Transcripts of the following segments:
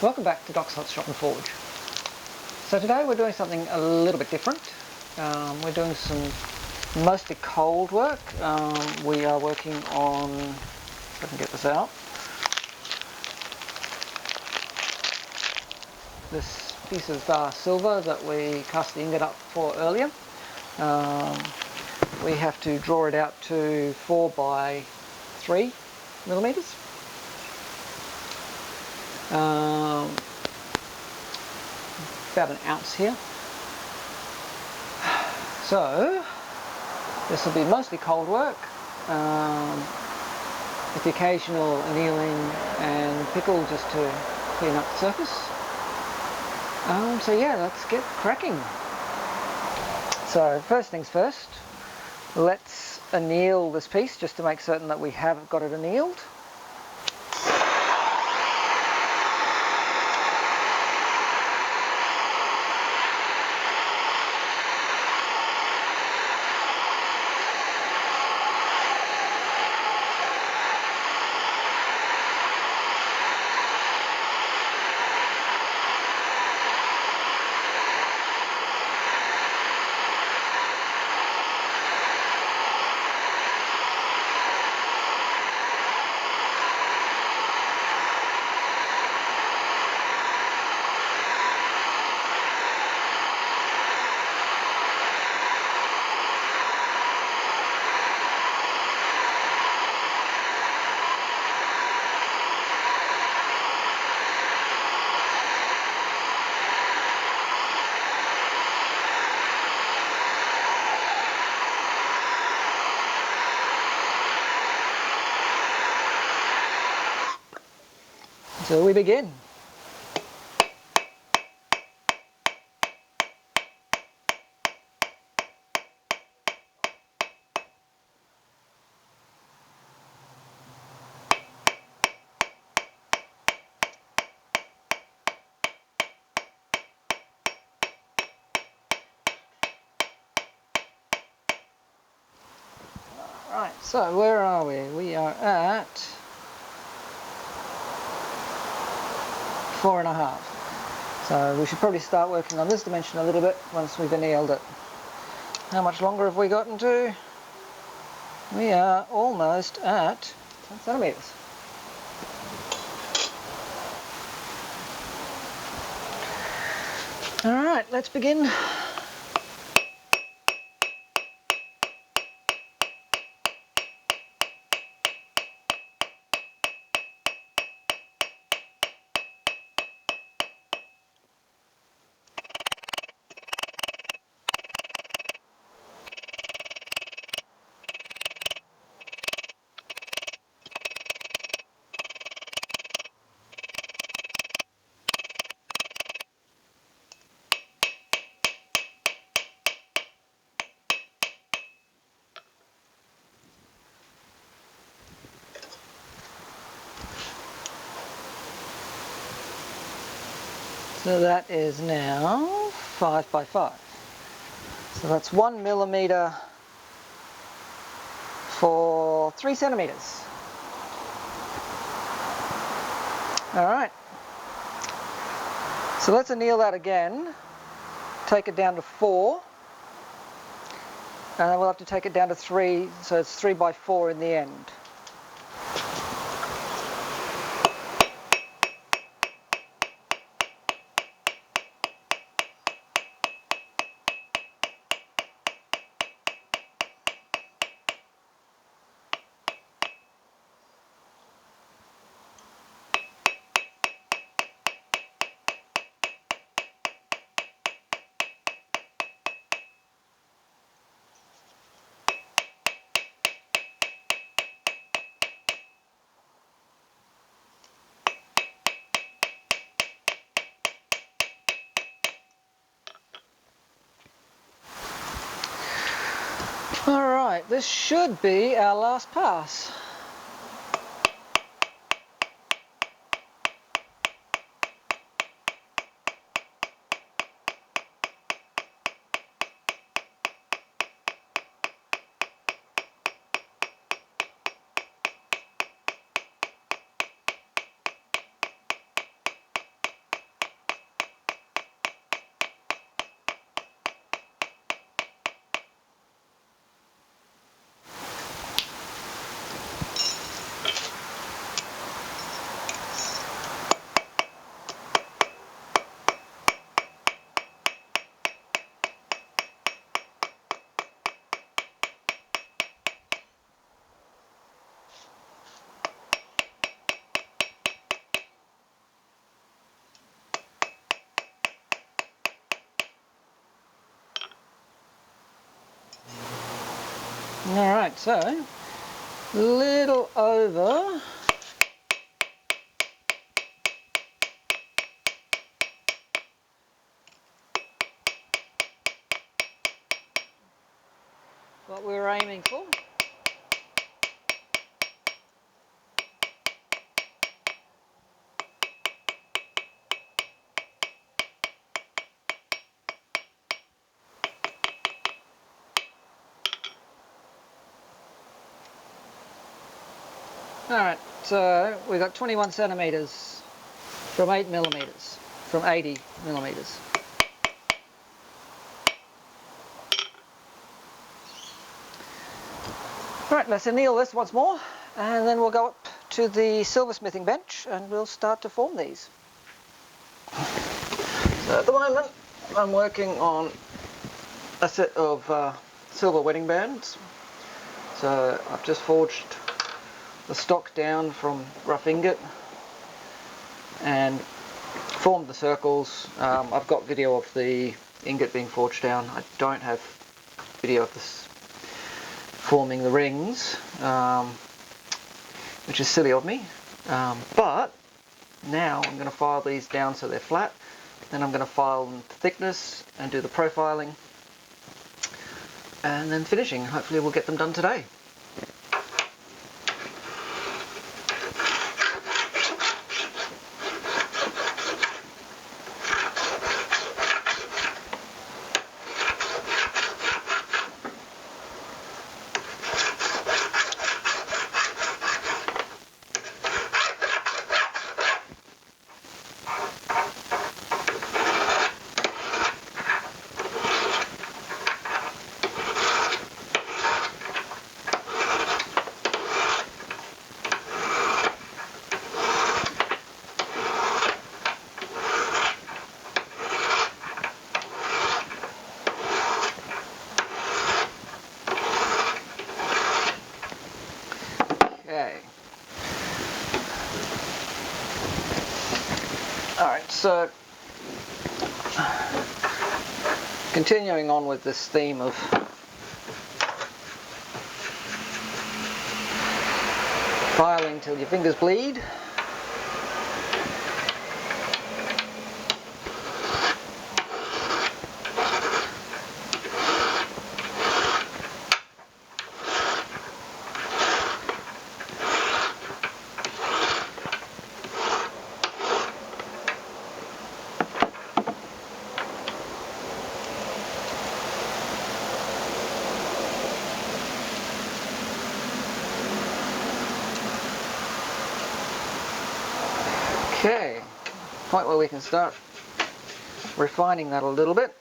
Welcome back to Doc's Hot Shop and Forge. So today we're doing something a little bit different. We're doing some mostly cold work. We are working on, if I can get this out, this piece of silver that we cast the ingot up for earlier. We have to draw it out to 4 by 3 millimeters. About an ounce here. So this will be mostly cold work, with the occasional annealing and pickle just to clean up the surface. So yeah, let's get cracking. So first things first, let's anneal this piece just to make certain that we have got it annealed. So we begin. Right, so where are we? We are at 4.5. So we should probably start working on this dimension a little bit once we've annealed it. How much longer have we gotten to? We are almost at 10 centimeters. Alright, let's begin. So that is now 5 by 5. So that's 1 millimeter for 3 centimeters. Alright. So let's anneal that again. Take it down to 4. And then we'll have to take it down to 3, so it's 3 by 4 in the end. Alright, this should be our last pass. Alright, so little over what we were aiming for. Alright, so we got 21 centimetres from 8 millimetres, from 80 millimetres. Right, let's anneal this once more, and then we'll go up to the silversmithing bench and we'll start to form these. So at the moment I'm working on a set of silver wedding bands. So I've just forged the stock down from rough ingot and formed the circles. I've got video of the ingot being forged down. I don't have video of this forming the rings, which is silly of me, but now I'm going to file these down so they're flat, then I'm going to file them to thickness and do the profiling, and then finishing. Hopefully we'll get them done today. Okay. Alright, so continuing on with this theme of filing till your fingers bleed. Okay, point where we can start refining that a little bit.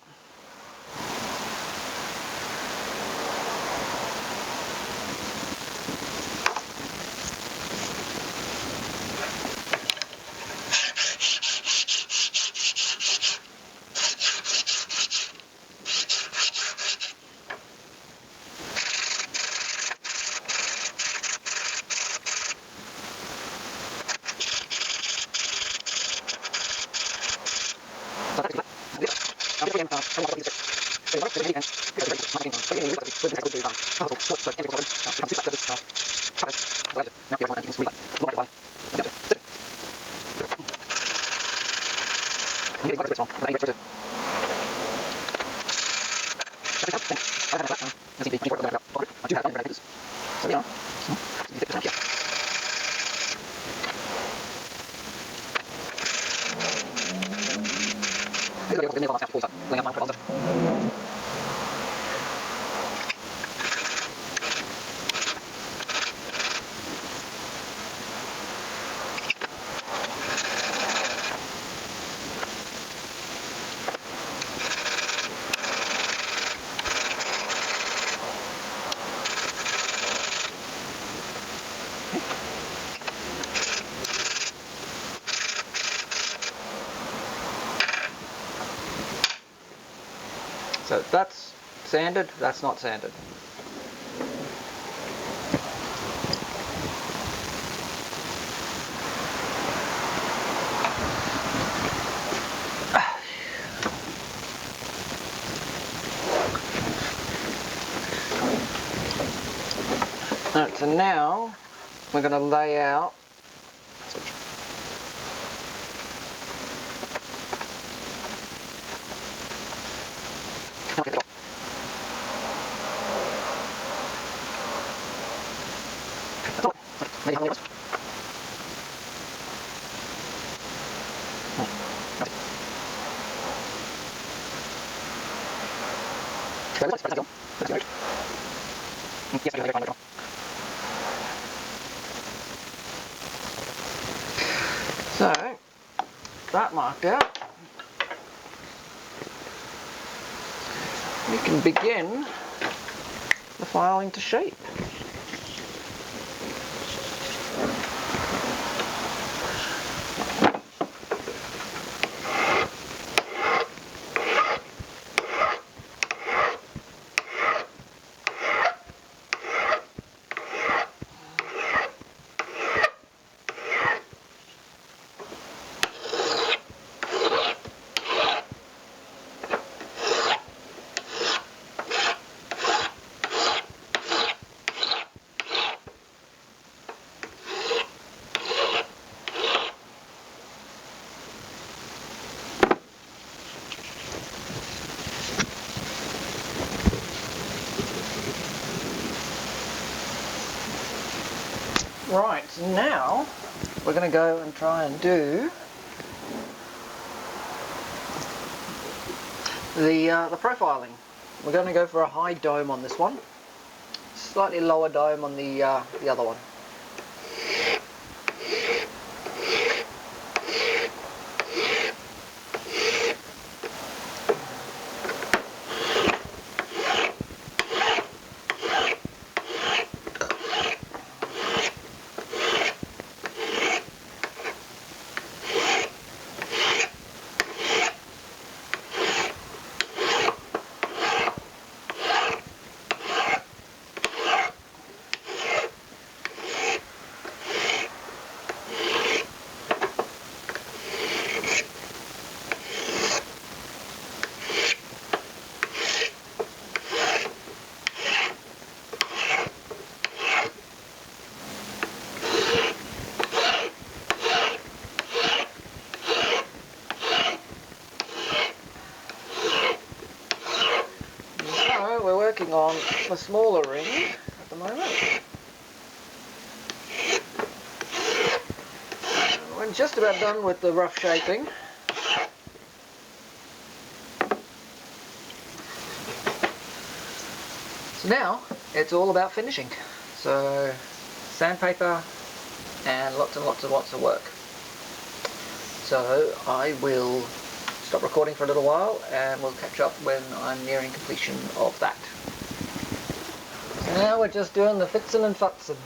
So that's sanded, that's not sanded. So now we're going to lay out so that marked out, we can begin the filing to shape. Right, so now we're going to go and try and do the profiling. We're going to go for a high dome on this one, slightly lower dome on the other one. We're working on the smaller ring at the moment. We're just about done with the rough shaping. So now it's all about finishing. So sandpaper and lots of work. So I will stop recording for a little while and we'll catch up when I'm nearing completion of that. So now we're just doing the fixin' and futzin'.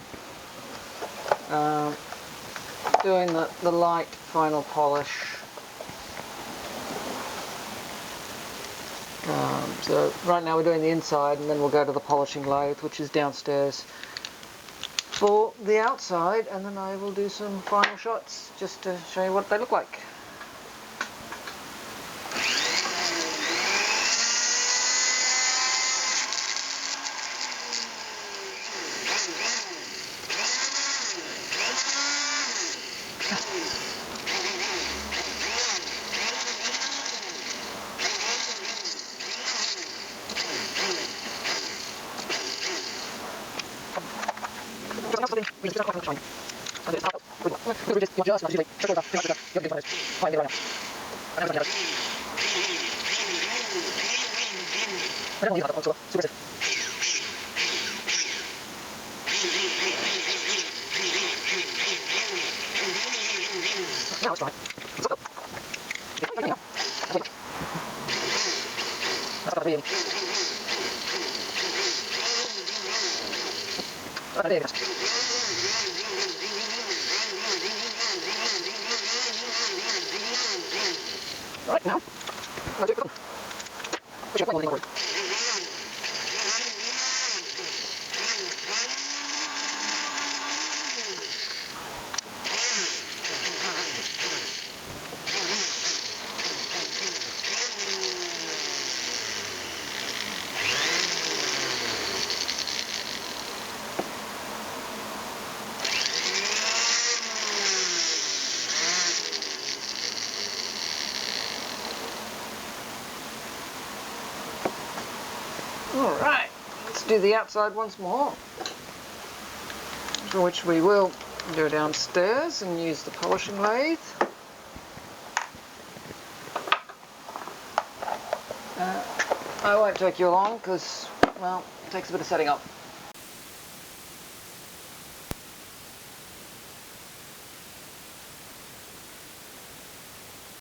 Doing the light final polish. So right now we're doing the inside and then we'll go to the polishing lathe, which is downstairs, for the outside, and then I will do some final shots just to show you what they look like. Now it's dry. That's got really. There it is. Right now, I'll do it. Which you're playing on Alright, let's do the outside once more, for which we will go downstairs and use the polishing lathe. I won't take you along because, well, it takes a bit of setting up.